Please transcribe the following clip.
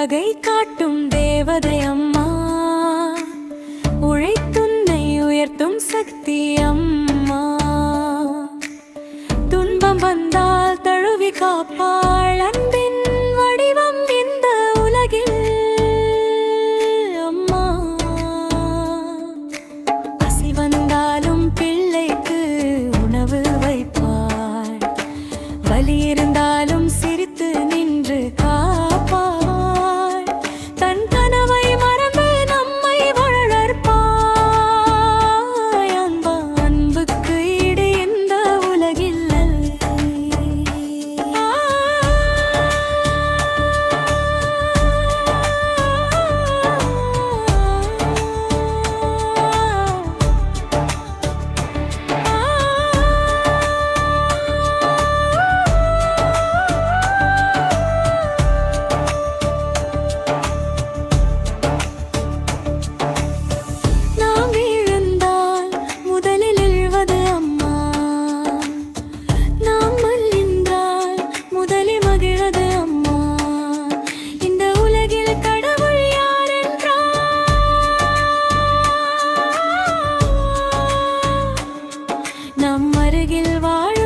உலகை காட்டும் தேவதை அம்மா, உழைத்துன்னை உயர்த்தும் சக்தி அம்மா. துன்பம் வந்தால் தழுவி காப்பாள் அன்பின் வடிவம் இந்த உலகில் அம்மா. பசி வந்தாலும் பிள்ளைக்கு உணவு வைப்பாள், வலி இருந்தாலும் சிரித்து நின்று காப்பாள். தன் கனவை மறந்து நம்மை வளர்ப்பாள். அன்புக்கு ஈடு இந்த உலகில் நம் அருகில் வாழ